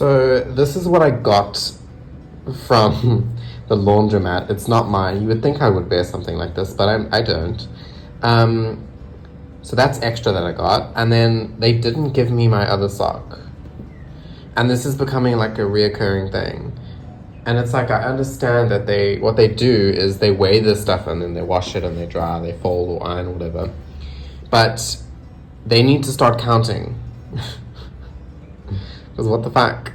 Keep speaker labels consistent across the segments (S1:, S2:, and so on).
S1: So this is what I got from the laundromat. It's not mine. You would think I would wear something like this, but I don't. Um, so that's extra that I got. And then they didn't give me my other sock. And this is becoming like a reoccurring thing. And it's like, I understand that what they do is they weigh this stuff and then they wash it and they dry, they fold or iron or whatever. But they need to start counting. Because what the fuck?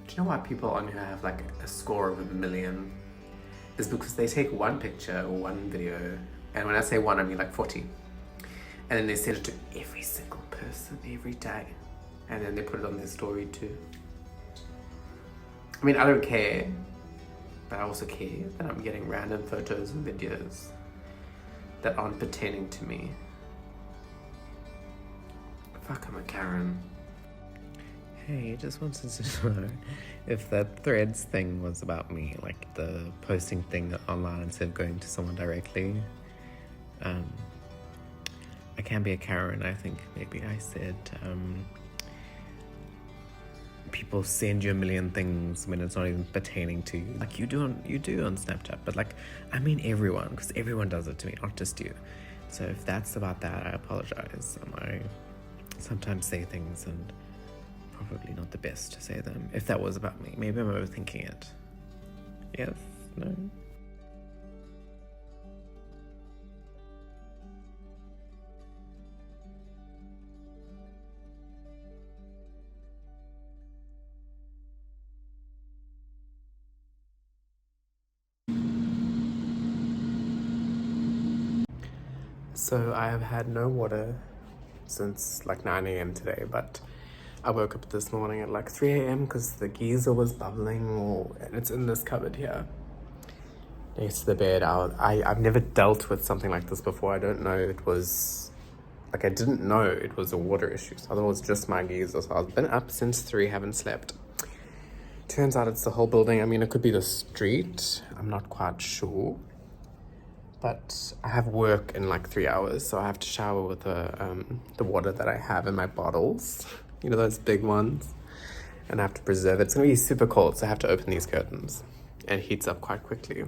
S1: Do you know why people on here have like a score of 1,000,000? Is because they take one picture or one video, and when I say one, I mean like 40. And then they send it to every single person every day. And then they put it on their story too. I mean, I don't care, but I also care that I'm getting random photos and videos that aren't pertaining to me. Fuck, I'm a Karen. Hey, just wanted to know if that Threads thing was about me, like the posting thing online instead of going to someone directly. I can be a Karen. I think maybe I said people send you 1,000,000 things when it's not even pertaining to you. Like you do on Snapchat, but like I mean everyone, because everyone does it to me, not just you. So if that's about that, I apologize. I sometimes say things and probably not the best to say them. If that was about me, maybe I'm overthinking it. Yes? No? So I have had no water since like 9 a.m. today, but I woke up this morning at like 3 a.m. because the geyser was bubbling, and it's in this cupboard here next to the bed. I've never dealt with something like this before. I don't know it was, like I didn't know it was a water issue. So I thought it was just my geyser. So I've been up since 3, haven't slept. Turns out it's the whole building. I mean, it could be the street. I'm not quite sure. But I have work in like 3 hours, so I have to shower with the water that I have in my bottles. You know, those big ones. And I have to preserve it. It's gonna be super cold, so I have to open these curtains. And it heats up quite quickly.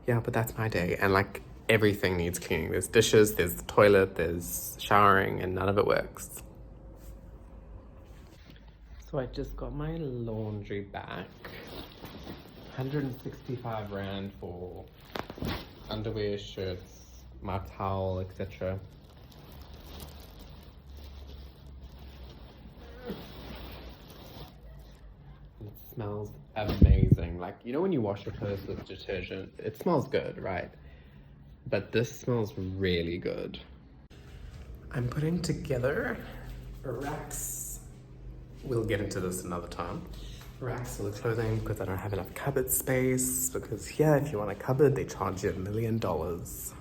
S1: Yeah, but that's my day. And like everything needs cleaning. There's dishes, there's the toilet, there's showering, and none of it works. So I just got my laundry back. 165 Rand for underwear, shirts, my towel, etc. It smells amazing. Like, you know when you wash your clothes with detergent, it smells good, right? But this smells really good. I'm putting together racks. We'll get into this another time. Racks for the clothing because I don't have enough cupboard space. Because here, if you want a cupboard, they charge you $1,000,000.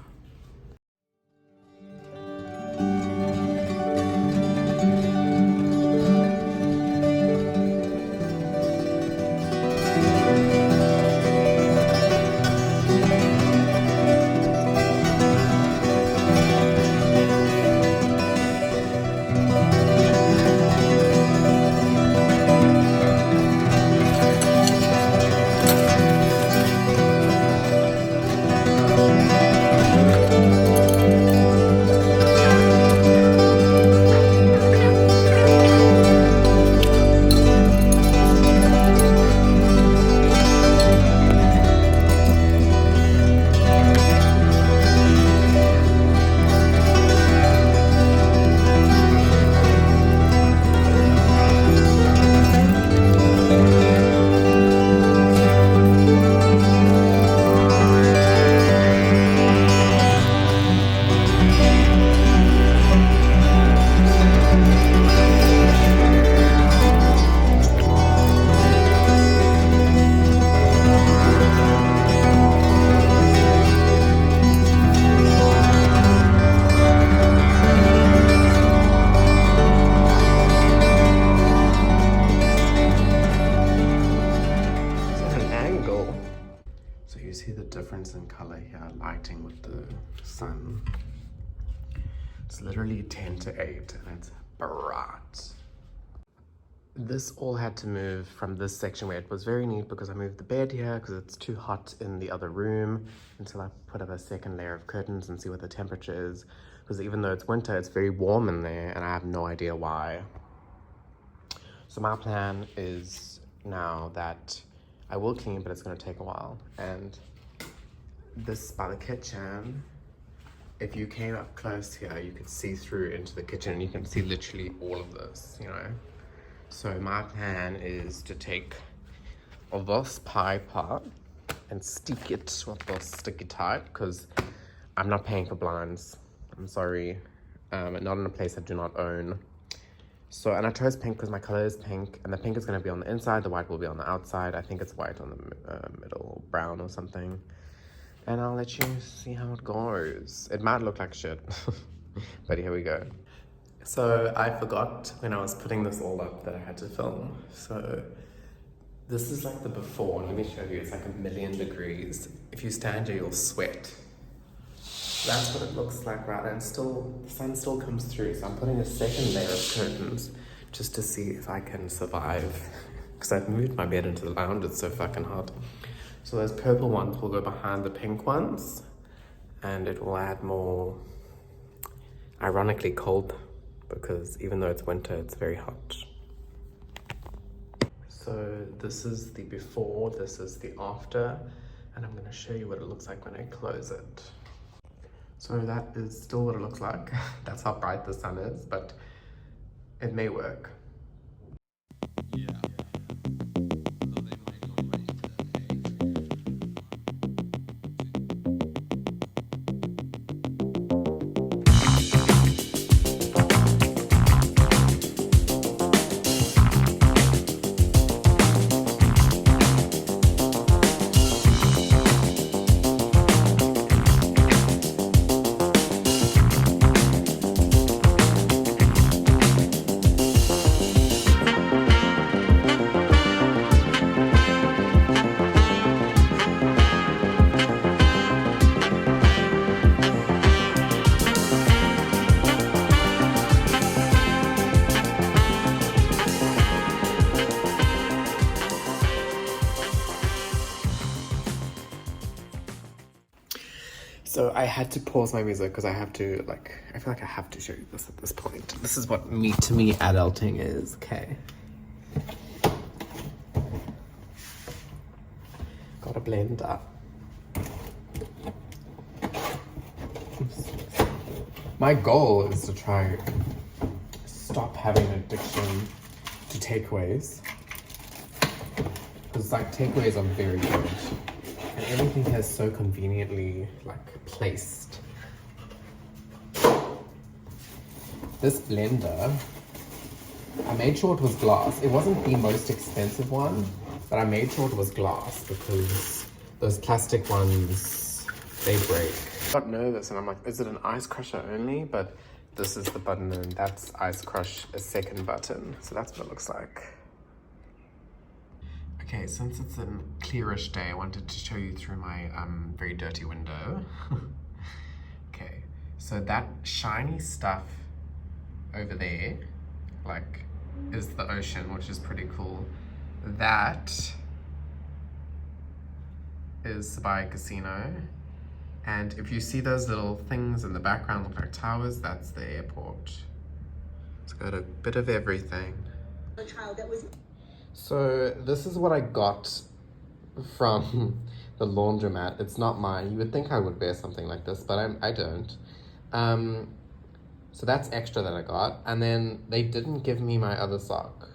S1: Difference in color here, lighting with the sun. It's literally 10 to 8 and it's bright. This all had to move from this section where it was very neat because I moved the bed here because it's too hot in the other room until I put up a second layer of curtains and see what the temperature is. Because even though it's winter, it's very warm in there and I have no idea why. So my plan is now that I will clean, but it's going to take a while. And this by the kitchen, if you came up close here, you could see through into the kitchen and you can see literally all of this, you know. So my plan is to take this pie pot and stick it with this sticky tape because I'm not paying for blinds. I'm sorry. Not in a place I do not own. So, and I chose pink because my color is pink, and the pink is going to be on the inside, the white will be on the outside. I think it's white on the middle, brown or something. And I'll let you see how it goes. It might look like shit, but here we go. So I forgot when I was putting this all up that I had to film. So this is like the before. Let me show you. It's like 1,000,000 degrees. If you stand here, you'll sweat. That's what it looks like, right? And still, the sun still comes through. So I'm putting a second layer of curtains just to see if I can survive. Because I've moved my bed into the lounge. It's so fucking hot. So those purple ones will go behind the pink ones. And it will add more, ironically, cold. Because even though it's winter, it's very hot. So this is the before, this is the after. And I'm going to show you what it looks like when I close it. So that is still what it looks like. That's how bright the sun is, but it may work. Yeah. So I had to pause my music because I have to, like, I feel like I have to show you this at this point. This is what to me adulting is, okay? Gotta blend up. My goal is to try stop having an addiction to takeaways. Because, like, takeaways are very good. And everything here is so conveniently, like, placed. This blender, I made sure it was glass. It wasn't the most expensive one, but I made sure it was glass because those plastic ones, they break. I got nervous and I'm like, is it an ice crusher only? But this is the button and that's ice crush, a second button. So that's what it looks like. Okay, since it's a clearish day, I wanted to show you through my very dirty window. Okay, so that shiny stuff over there, like, is the ocean, which is pretty cool. That is Sabai Casino. And if you see those little things in the background look like towers, that's the airport. It's got a bit of everything. A child that was... So this is what I got from the laundromat. It's not mine. You would think I would wear something like this, but I don't. So that's extra that I got. And then they didn't give me my other sock.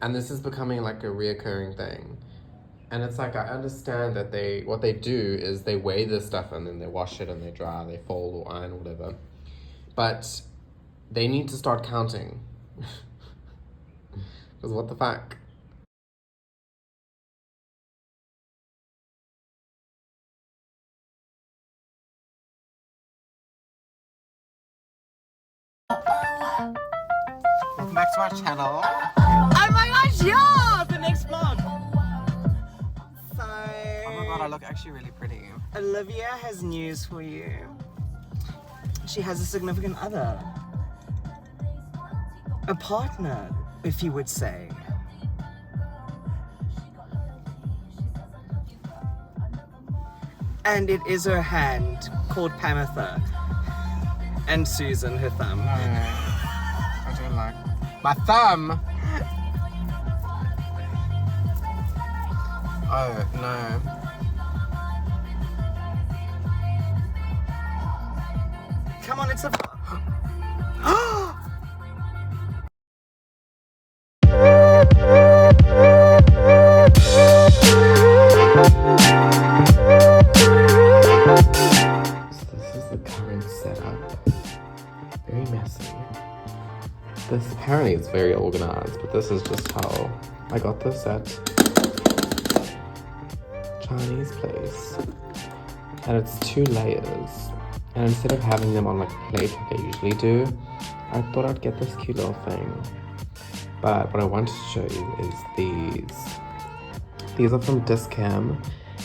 S1: And this is becoming like a reoccurring thing. And it's like, I understand that what they do is they weigh this stuff and then they wash it and they dry, they fold or iron or whatever. But they need to start counting. Because what the fuck? Welcome back to our channel.
S2: Oh my gosh, yeah! The next vlog. So...
S1: Oh my god, I look actually really pretty.
S2: Olivia has news for you. She has a significant other. A partner. if you would say. And it is her hand, called Pamitha. And Susan, her thumb.
S1: No, I don't like my thumb. Oh, no.
S2: Come on, it's a...
S1: This is the current setup. Very messy. This apparently is very organized, but this is just how I got this at Chinese place. And it's 2 layers. And instead of having them on like a plate like I usually do, I thought I'd get this cute little thing. But what I wanted to show you is these. These are from Discam,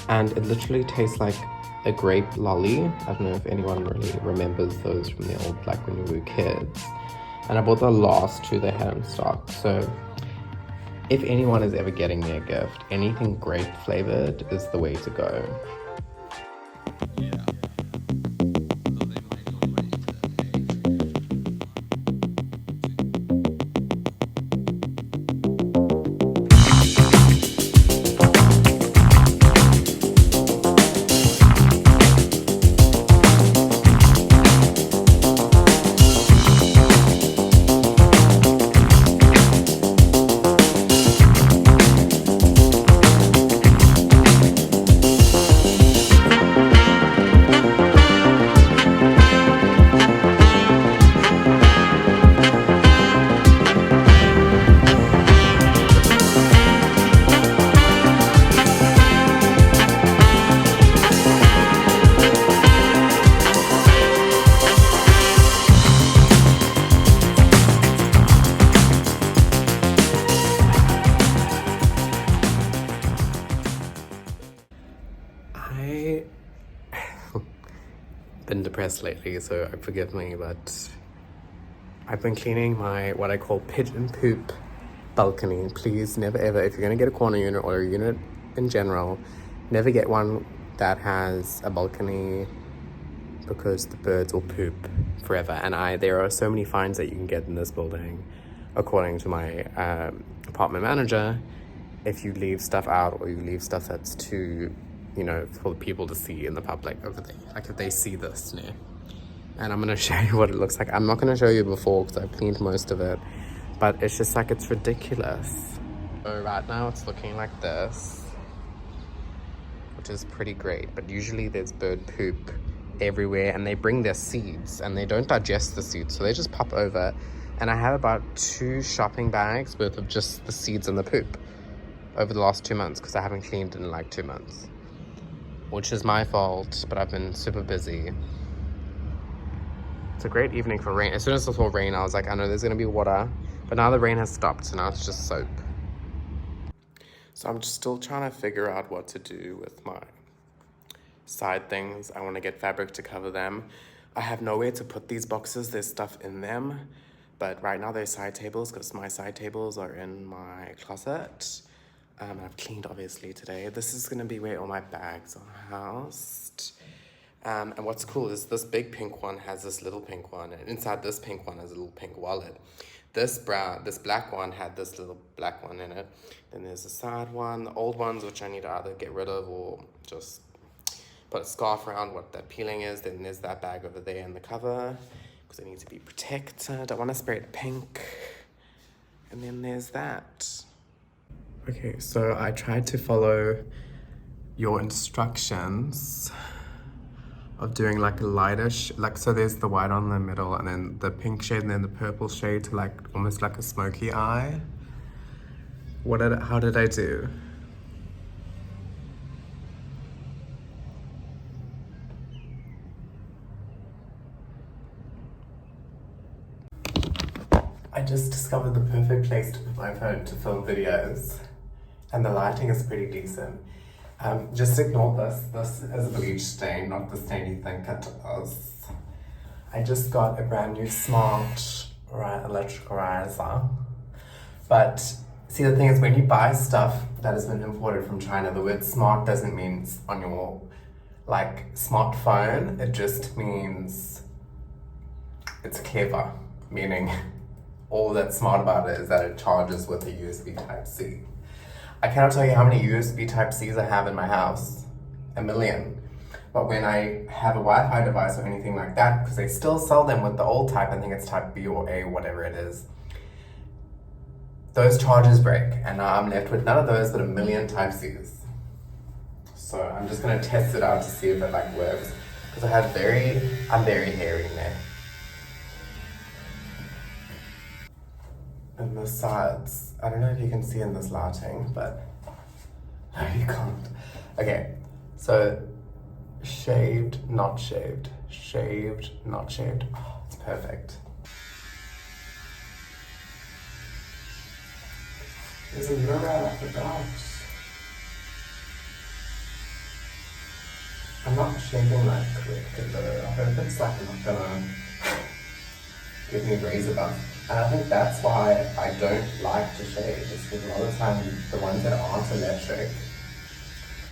S1: and it literally tastes like a grape lolly. I don't know if anyone really remembers those from the old, like when we were kids. And I bought the last 2 they had in stock. So if anyone is ever getting me a gift, anything grape flavored is the way to go.
S2: Yeah.
S1: Been depressed lately, so forgive me, but I've been cleaning my what I call pigeon poop balcony. Please never ever, if you're gonna get a corner unit or a unit in general, never get one that has a balcony, because the birds will poop forever. And there are so many fines that you can get in this building, according to my apartment manager, if you leave stuff out or you leave stuff that's too, you know, for people to see in the public over there. Like if they see this, yeah. And I'm gonna show you what it looks like. I'm not gonna show you before because I've cleaned most of it, but it's just like, it's ridiculous. So right now it's looking like this, which is pretty great, but usually there's bird poop everywhere, and they bring their seeds and they don't digest the seeds, so they just pop over. And I have about 2 shopping bags worth of just the seeds and the poop over the last 2 months, because I haven't cleaned in like 2 months, which is my fault, but I've been super busy. It's a great evening for rain. As soon as I saw rain, I was like, I know there's gonna be water, but now the rain has stopped, so now it's just soap. So I'm just still trying to figure out what to do with my side things. I want to get fabric to cover them. I have nowhere to put these boxes. There's stuff in them, but right now they're side tables because my side tables are in my closet. I've cleaned obviously today. This is gonna be where all my bags are housed. And what's cool is this big pink one has this little pink one, and inside this pink one is a little pink wallet. This black one had this little black one in it. Then there's a side one, the old ones, which I need to either get rid of or just put a scarf around what that peeling is. Then there's that bag over there in the cover, because I need to be protected. I want to spray it pink. And then there's that. Okay, so I tried to follow your instructions of doing like a lightish, like, so there's the white on the middle and then the pink shade and then the purple shade to like almost like a smoky eye. How did I do? I just discovered the perfect place to put my phone to film videos, and the lighting is pretty decent. Just ignore this. This is a bleach stain, not the stain you think it is. I just got a brand new smart electrical riser But see, the thing is, when you buy stuff that has been imported from China, the word smart doesn't mean on your like smartphone. It just means it's clever, meaning all that's smart about it is that it charges with a USB Type-C. I cannot tell you how many USB Type-Cs I have in my house. 1 million. But when I have a Wi-Fi device or anything like that, because they still sell them with the old type, I think it's Type B or A, whatever it is, those chargers break, and now I'm left with none of those but 1 million Type-Cs. So I'm just gonna test it out to see if it like works, because I'm very hairy there. And the sides, I don't know if you can see in this lighting, but no, you can't. Okay, so shaved, not shaved, shaved, not shaved. Oh, it's perfect. There's a mirror I forgot. I'm not shaving like correctly though. I hope it's like not gonna give me razor bump. And I think that's why I don't like to shave. It's because a lot of the time the ones that aren't electric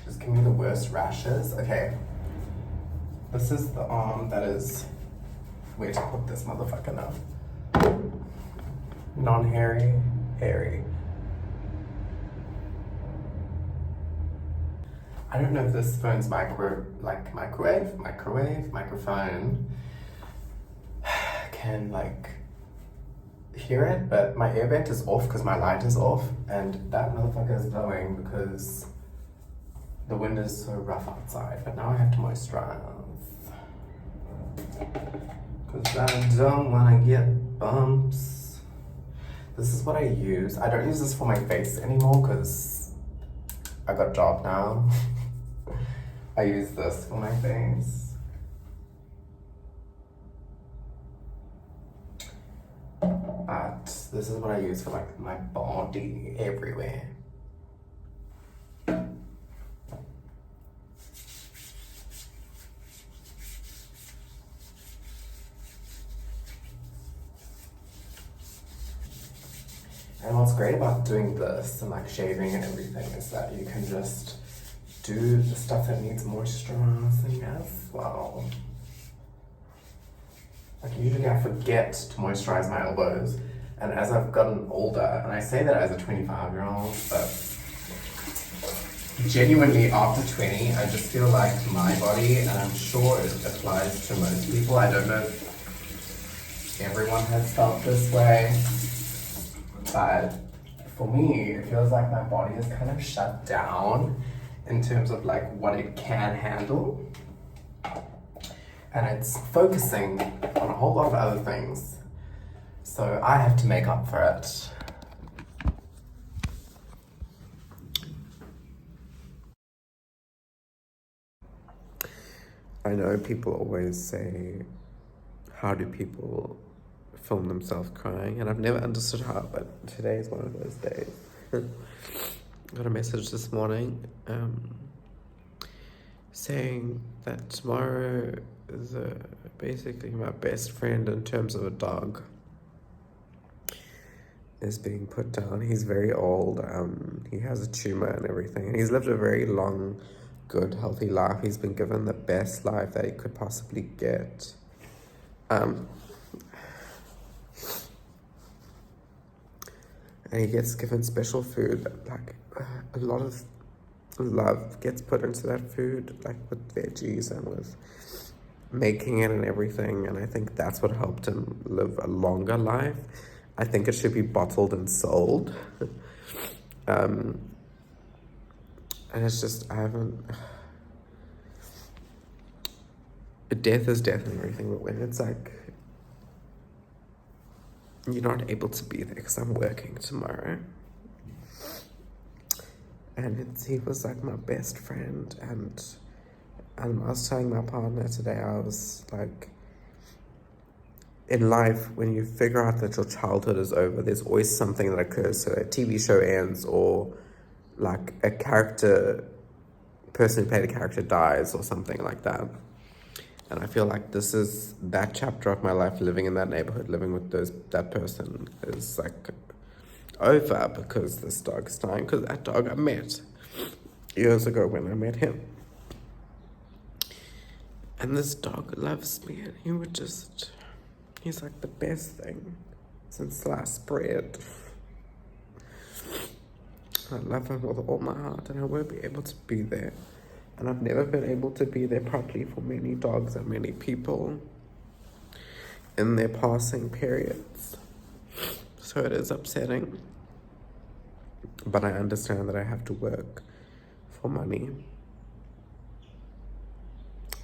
S1: just give me the worst rashes. Okay, this is the arm that is, where to put this motherfucker now. Non-hairy, hairy. I don't know if this phone's microphone can like hear it, but my air vent is off because my light is off, and that motherfucker is blowing because the wind is so rough outside. But now I have to moisturize because I don't want to get bumps. This is what I use. I don't use this for my face anymore because I got a job now. I use this for my face. But this is what I use for like my body everywhere. And what's great about doing this and like shaving and everything is that you can just do the stuff that needs moisturizing as well. Like usually I forget to moisturize my elbows, and as I've gotten older, and I say that as a 25-year-old, but genuinely after 20, I just feel like my body, and I'm sure it applies to most people, I don't know if everyone has felt this way, but for me, it feels like my body is kind of shut down in terms of like what it can handle. And it's focusing on a whole lot of other things. So I have to make up for it. I know people always say, how do people film themselves crying? And I've never understood how, but today is one of those days. Got a message this morning saying that tomorrow is basically my best friend in terms of a dog is being put down. He's very old. He has a tumor and everything, and he's lived a very long, good, healthy life. He's been given the best life that he could possibly get. And he gets given special food, like a lot of love gets put into that food, like with veggies and with making it and everything. And I think that's what helped him live a longer life. I think it should be bottled and sold. And it's just, death is death and everything, but when it's like, you're not able to be there because I'm working tomorrow. And he was like my best friend, and I was telling my partner today, I was like, in life, when you figure out that your childhood is over, there's always something that occurs. So a TV show ends, or like a person who played a character dies or something like that. And I feel like this is that chapter of my life, living in that neighborhood, living with that person is like over because this dog is dying, because that dog I met years ago when I met him. And this dog loves me, and he's like the best thing since sliced bread. I love him with all my heart, and I won't be able to be there. And I've never been able to be there properly for many dogs and many people in their passing periods. So it is upsetting. But I understand that I have to work for money.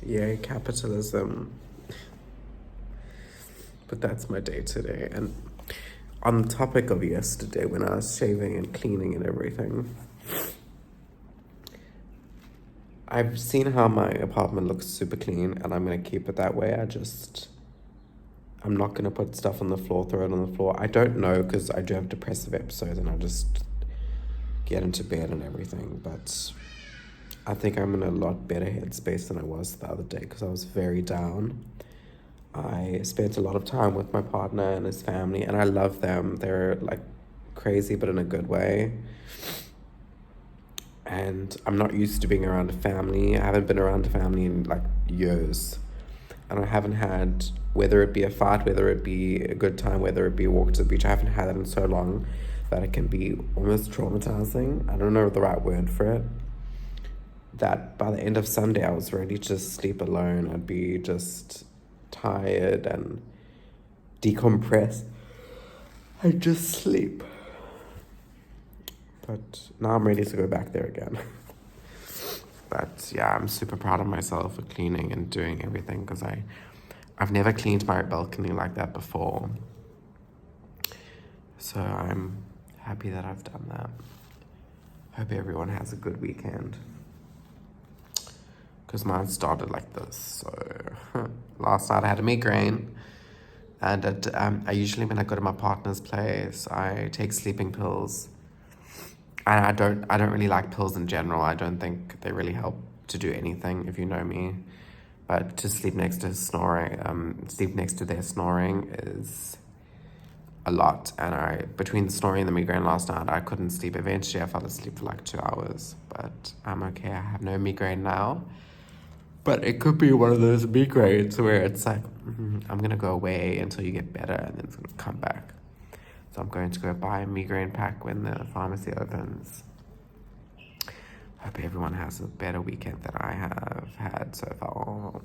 S1: Yay, capitalism. But that's my day today. And on the topic of yesterday, when I was shaving and cleaning and everything, I've seen how my apartment looks super clean, and I'm going to keep it that way. I'm not going to put stuff on the floor, throw it on the floor. I don't know, because I do have depressive episodes, and I just get into bed and everything. But I think I'm in a lot better headspace than I was the other day, because I was very down. I spent a lot of time with my partner and his family, and I love them. They're like crazy, but in a good way. And I'm not used to being around a family. I haven't been around a family in like years. And I haven't had, whether it be a fight, whether it be a good time, whether it be a walk to the beach, I haven't had that in so long that it can be almost traumatizing. I don't know the right word for it. That by the end of Sunday, I was ready to just sleep alone. I'd be just tired and decompress and just sleep. But now I'm ready to go back there again. But yeah, I'm super proud of myself for cleaning and doing everything, because I've never cleaned my balcony like that before. So I'm happy that I've done that. Hope everyone has a good weekend, because mine started like this. So last night I had a migraine, and I usually, when I go to my partner's place, I take sleeping pills. And I don't really like pills in general. I don't think they really help to do anything, if you know me. But to sleep next to their snoring is a lot. And between the snoring and the migraine last night, I couldn't sleep. Eventually I fell asleep for like 2 hours, but I'm okay. I have no migraine now. But it could be one of those migraines where it's like, I'm gonna go away until you get better, and then it's gonna come back. So I'm going to go buy a migraine pack when the pharmacy opens. Hope everyone has a better weekend than I have had so far.